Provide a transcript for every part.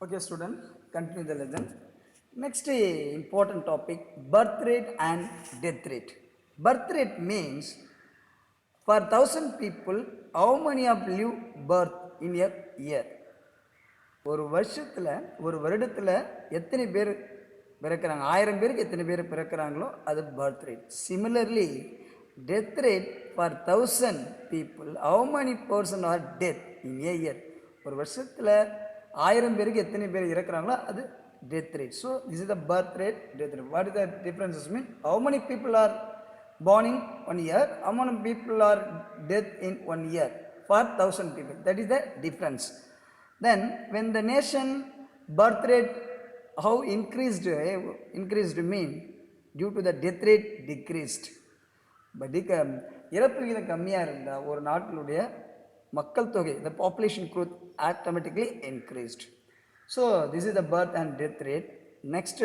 Okay, student, continue the lesson. Next important topic, birth rate and death rate. Birth rate means for 1,000 people, how many of live birth in a year? ஒரு வருஷத்தில் ஒரு வருடத்தில் எத்தனை பேர் பிறக்கிறாங்க, 1000 பேருக்கு எத்தனை பேர் பிறக்கிறாங்களோ அது birth rate. Similarly death rate for 1,000 people, how many person are death in a year. ஒரு வருஷத்தில் 1000 பேருக்கு எத்தனை பேர் இறக்குறாங்களோ அது death rate. So this is the birth rate, death rate. What is the differences mean? How many people ஆர் born in 1 year, how many people are dead in 1 year for 1,000 people. That is the difference. Then when the nation birth rate how increased mean due to the death rate decreased. But இறப்பு விகிதம் கம்மியாக இருந்தால் ஒரு நாட்டினுடைய மக்கள் தொகை, the population growth automatically increased. So this is the birth and death rate. Next,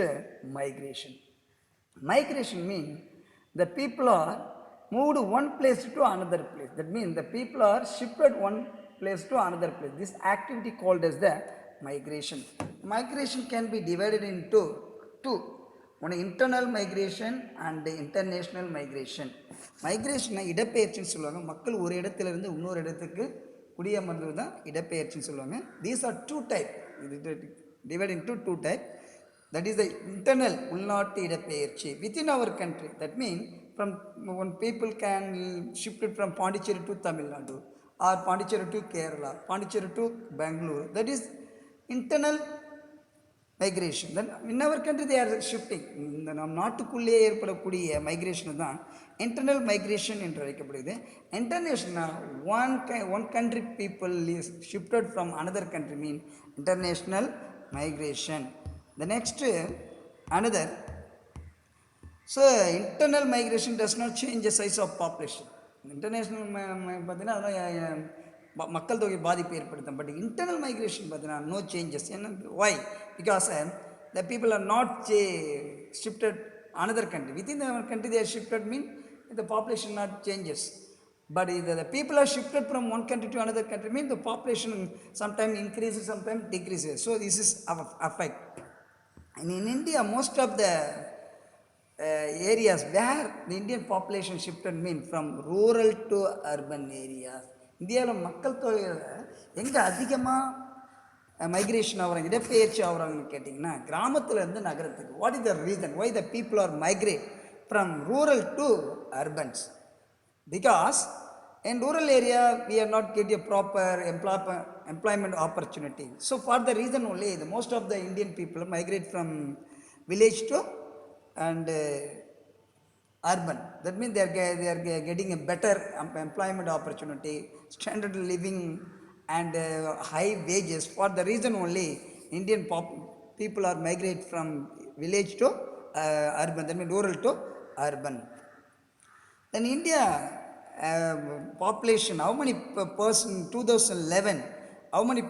migration. Migration means the people are moved one place to another place. That means the people are shifted one place to another place. This activity called as the migration. Migration can be divided into two. One internal migration and the international migration. Migration இடப்பெயர்ச்சின்னு சொல்லுவாங்க. மக்கள் ஒரு இடத்திலிருந்து இன்னொரு இடத்துக்கு குடியமர்ந்தது தான் இடப்பெயர்ச்சின்னு சொல்லுவாங்க. These are two types. Divided into two types. That is the internal உள்நாட்டு இடப்பெயர்ச்சி within our country. That means from when people can shift it from Pondicherry to Tamil Nadu or Pondicherry to Kerala, Pondicherry to Bangalore. That is internal migration. Then in our country they are shifting. இந்த நம் நாட்டுக்குள்ளே ஏற்படக்கூடிய migration தான் internal migration என்று அழைக்கப்படுகிறது. International one country people is shifted from another country mean international migration. The next another, so internal migration does not change the size of population. International பார்த்தீங்கன்னா அதெல்லாம் மக்கள் தொகை பாதிப்பு ஏற்படுத்தும். பட் இன்டர்னல் மைக்ரேஷன் பார்த்தீங்கன்னா no changes. என்ன why? Because the people are not shifted another country. Within our country they are shifted mean the population not changes. But the people are shifted from one country to another country mean the population sometimes increases, sometimes decreases. So this is our effect. And in India, most of the areas where the Indian population shifted mean from rural to urban areas. இந்தியாவில் மக்கள் தொகையில் எங்கே அதிகமாக migration ஆகிறாங்க, இடப்பெயர்ச்சி ஆகிறாங்கன்னு கேட்டிங்கன்னா கிராமத்திலேருந்து நகரத்துக்கு. What is the reason why the people are migrate from rural to urbans? Because in rural area we are not get a proper employment opportunity. So for the reason only the most of the Indian people migrate from village to and urban. That means they are getting a better employment opportunity, standard living and high wages. For the reason only Indian people are migrate from village to urban. That means rural to urban. In India, population, how many person 2011, how many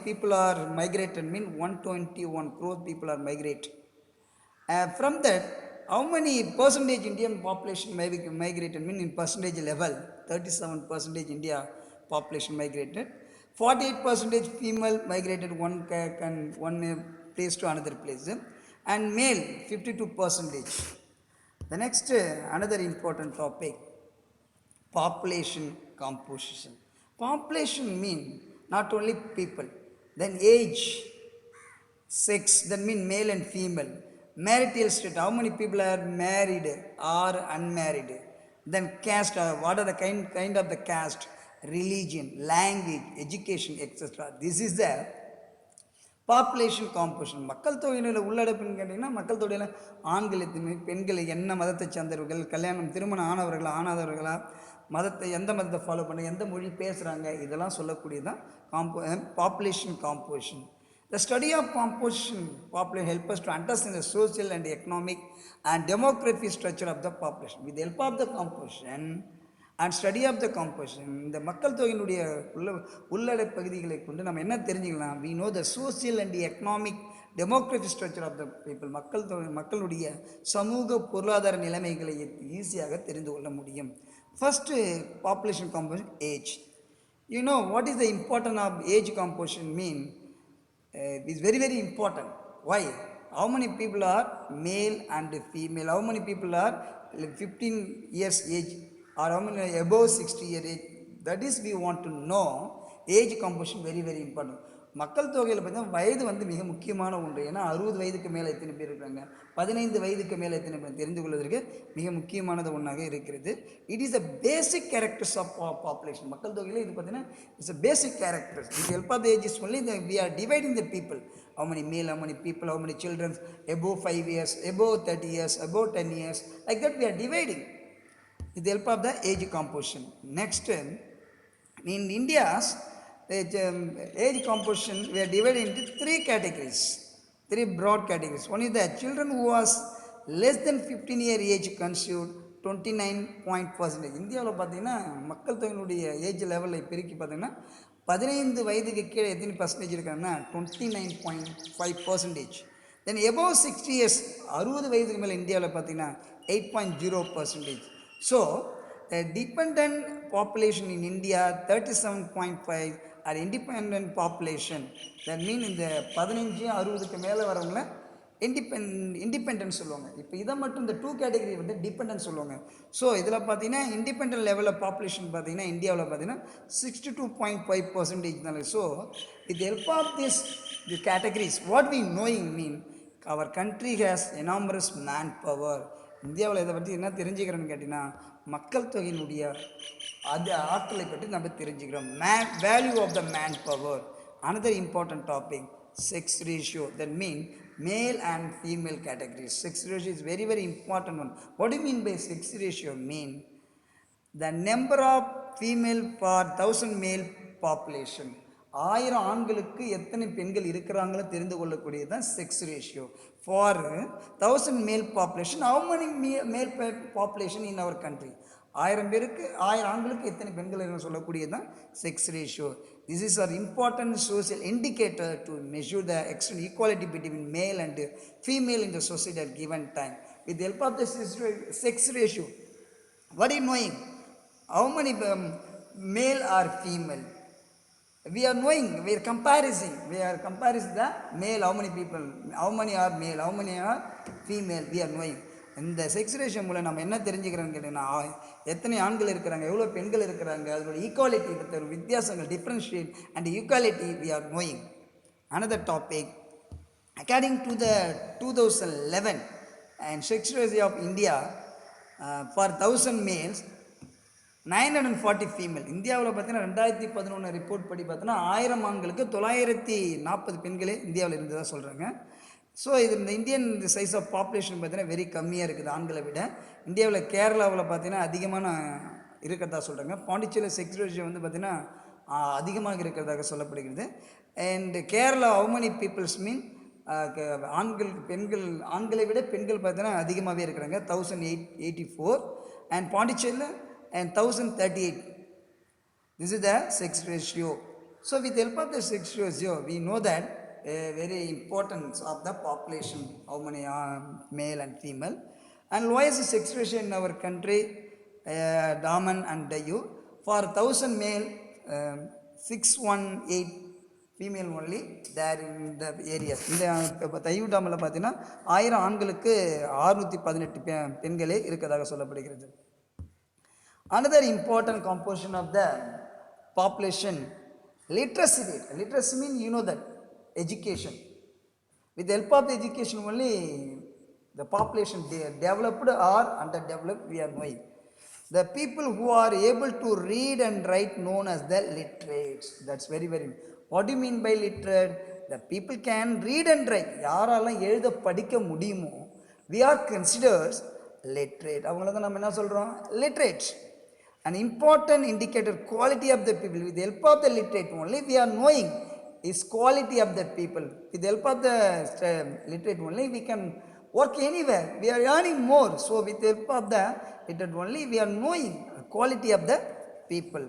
people are migrated? Mean 121 crore people are migrated. From that, how many percentage Indian population migrated? Mean in percentage level, 37% India population migrated. 48% female migrated one place to another place, and male 52%. The next another important topic, population composition. Population mean not only people, then age, sex, that mean male and female, marital state, how many people are married or unmarried, then caste, what are the kind of the caste, religion, language, education, etc. This is the population composition. மக்கள் தொகையினுடைய உள்ளடப்புன்னு கேட்டிங்கன்னா மக்கள் தொகையில் ஆண்கள் எத்தனை, பெண்கள் என்ன மதத்தை சேர்ந்தவர்கள், திருமணம் ஆனவர்களா ஆனாதவர்களா, மதத்தை எந்த மதத்தை ஃபாலோ பண்ண, எந்த மொழி பேசுகிறாங்க, இதெல்லாம் சொல்லக்கூடியதான் population composition. The study of population helps us to understand the social and economic and demographic structure of the population. With the help of the composition and study of the composition, இந்த மக்கள் தொகையினுடைய உள்ளடை பகுதிகளை கொண்டு நம்ம என்ன தெரிஞ்சுக்கலாம்? We know the social and economic demographic structure of the people. மக்களுடைய சமூக பொருளாதார நிலைமைகளை ஈஸியாக தெரிந்து கொள்ள முடியும். First population composition, age. You know what is the important of age composition mean? is very very important. Why? How many people are male and female? How many people are 15 years age or how many above 60 year age? That is we want to know. Age composition very very important. மக்கள் தொகையில் பார்த்தீங்கன்னா வயது வந்து மிக முக்கியமான ஒன்று. ஏன்னா 60 வயதுக்கு மேலே எத்தனை பேர் இருக்கிறாங்க, 15 வயதுக்கு மேலே எத்தனை பேர் தெரிந்து கொள்வதற்கு மிக முக்கியமானது ஒன்றாக இருக்கிறது. It is a basic characters of population. மக்கள் தொகையில் இது பார்த்தீங்கன்னா it's a basic characters. With help of the ages only we are dividing the people. How many male, how many people, how many children, above 5 years, above 30 years, above 10 years, like that we are dividing with the help of the age composition. Next, in India's age composition, we are divided into 3 categories, 3 broad categories. One is the children who was less than 15 year age constitute 29%. இந்தியாவில் பார்த்தீங்கன்னா மக்கள் தொகையினுடைய age லெவலில் பெருக்கி பார்த்தீங்கன்னா 15 வயதுக்கு கீழே எத்தனை percentage இருக்காங்கன்னா 29.5%. தென் எபோவ் 60 இயர்ஸ் 60 வயதுக்கு மேலே இந்தியாவில் பார்த்தீங்கன்னா 8.0%. So depend population in India 37.5 R independent population. That mean இந்த 15 60க்கு மேலே வரவங்கள இண்டிபெண்டன்ஸ் சொல்லுவாங்க. இப்போ இதை மட்டும் இந்த 2 கேட்டகரி வந்து டிபெண்டன்ஸ் சொல்லுவாங்க. ஸோ இதில் பார்த்தீங்கன்னா இண்டிபெண்ட் லெவலில் பாப்புலேஷன் பார்த்தீங்கன்னா இந்தியாவில் பார்த்தீங்கன்னா 62.5%. So with help of the categories what we knowing mean our country has enormous man power. இந்தியாவில் இதை பற்றி என்ன தெரிஞ்சுக்கிறோன்னு கேட்டிங்கன்னா மக்கள் தொகையினுடைய அது ஆற்றலை பற்றி நம்ம தெரிஞ்சுக்கிறோம். Value of the man power. Another important topic sex ratio. That mean male and female categories. Sex ratio is very very important one. What do you mean by sex ratio? Mean the number of female per 1000 male population. 1000 ஆண்களுக்கு எத்தனை பெண்கள் இருக்கிறாங்களோ தெரிந்து கொள்ளக்கூடியது தான் sex ratio. For 1000 மேல் population, how many மேல் population in our country. 1000 பேருக்கு 1000 ஆண்களுக்கு எத்தனை பெண்கள் என்று சொல்லக்கூடியது தான் sex ratio. This is an important social indicator to measure the extreme equality between male and female in the society at given time. With the help of the sex ratio, what are you knowing? How many male or female? We are knowing, we are comparing the male, how many people, how many are male, how many are female, we are knowing. இந்த sex ratio மூலம் நம்ம என்ன தெரிஞ்சுக்கிறோன்னு கேட்டிங்கன்னா எத்தனை ஆண்கள் இருக்கிறாங்க, எவ்வளோ பெண்கள் இருக்கிறாங்க, அதோட ஈக்குவாலிட்டி வித்தியாசங்கள் differentiate and equality we are knowing. Another topic according to the 2011 and sex ratio of India for 1000 males 940 female. இந்தியாவில் பார்த்தீங்கன்னா 2011 ரிப்போர்ட் படி பார்த்தோன்னா 1000 ஆண்களுக்கு 940 பெண்களே இந்தியாவில் இருந்ததாக சொல்கிறாங்க. ஸோ இது இந்த இந்தியன் சைஸ் ஆஃப் பாப்புலேஷன் பார்த்தீங்கன்னா வெரி கம்மியாக இருக்குது ஆண்களை விட. இந்தியாவில் கேரளாவில் பார்த்தீங்கன்னா அதிகமான இருக்கிறதா சொல்கிறாங்க. பாண்டிச்சேரியில் செக்ஸ் ரேஷியோ வந்து பார்த்திங்கன்னா அதிகமாக இருக்கிறதாக சொல்லப்படுகிறது. And Kerala how many peoples mean ஆண்கள் பெண்கள் ஆண்களை விட பெண்கள் பார்த்தீங்கன்னா அதிகமாகவே இருக்கிறாங்க 1084. அண்ட் பாண்டிச்சேரியில் and 1038. This is the sex ratio. So with the help of the sex ratio we know that very importance of the population, how many are male and female, and why is the sex ratio in our country Daman and Dayu for 1000 male 618 female only there in the areas. இந்த தையூ டாமில் பார்த்தீங்கன்னா 1000 ஆண்களுக்கு 618 பெண்களே இருக்கிறதாக சொல்லப்படுகிறது. Another important composition of the population, literacy rate. Literacy means you know that education. With the help of the education only the population developed or underdeveloped we are knowing. The people who are able to read and write known as the literates. That's very very. What do you mean by literate? The people can read and write. யாரெல்லாம் எழுத படிக்க முடியுமோ we are considered literate. அவங்கள தான் நம்ம என்ன சொல்கிறோம், literates. An important indicator quality of the people. With the help of the literate only we are knowing is quality of the people. With the help of the literate only we can work anywhere. We are earning more. So with the help of the literate only we are knowing quality of the people.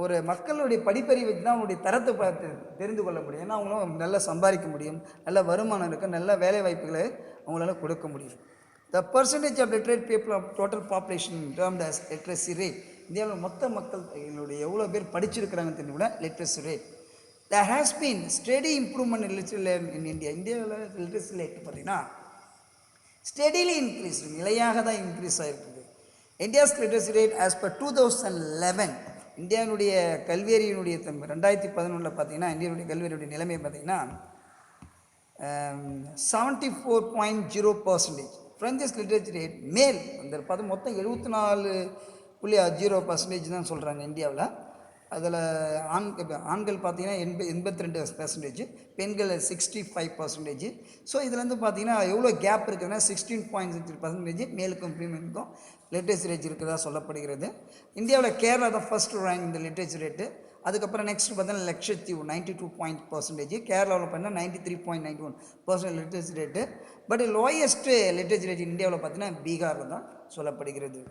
ஒரு மக்களுடைய படிப்பறிவு வச்சு தான் அவங்களுடைய தரத்தை பார்த்து தெரிந்து கொள்ள முடியும். ஏன்னா அவங்களும் நல்லா சம்பாதிக்க முடியும், நல்ல வருமானம் இருக்குது, நல்ல வேலை வாய்ப்புகளை அவங்களால கொடுக்க முடியும். The percentage of literate people of total population termed as literacy rate. இந்தியாவில் மொத்த மக்கள் எங்களுடைய எவ்வளோ பேர் படிச்சிருக்கிறாங்கன்னு தெரிஞ்சு கூட literacy rate. there has been steady improvement in literacy rate in India. இந்தியாவில் லிட்ரஸி ரேட் பார்த்தீங்கன்னா ஸ்டெடிலி இன்க்ரீஸ், நிலையாக தான் இன்க்ரீஸ் ஆகிருக்குது. India's literacy rate as per 2011, இந்தியாவினுடைய கல்வியறியினுடைய 2011 பார்த்தீங்கன்னா இந்தியாவுடைய கல்வியறியுடைய நிலைமை பார்த்தீங்கன்னா 74.0%. ஃப்ரெஞ்சஸ் லிட்ரேச்சர் ரேட் மேல் அந்த பார்த்து மொத்தம் 74.0% தான் சொல்கிறாங்க இந்தியாவில். அதில் ஆண்கள் பார்த்தீங்கன்னா 82%, பெண்கள் 65%. ஸோ இதுலேருந்து பார்த்தீங்கன்னா எவ்வளோ கேப் இருக்குதுன்னா 16.6% மேலுக்கும் ஃபீமேலுக்கும் லிட்ரேச்சர் ரேட் இருக்கிறதா சொல்லப்படுகிறது. இந்தியாவில் கேரளா தான் ஃபர்ஸ்ட் ரேங்க் இந்த லிட்ரேச்சர் ரேட்டு. அதுக்கப்புறம் நெக்ஸ்ட் பார்த்தீங்கன்னா லட்சத்தீவு 92% கேரளாவில் பார்த்தீங்கன்னா 93.91% literature rate. But lowest literature rate இந்தியாவில் பார்த்தீங்கன்னா பீகாரில் தான் சொல்லப்படுகிறது.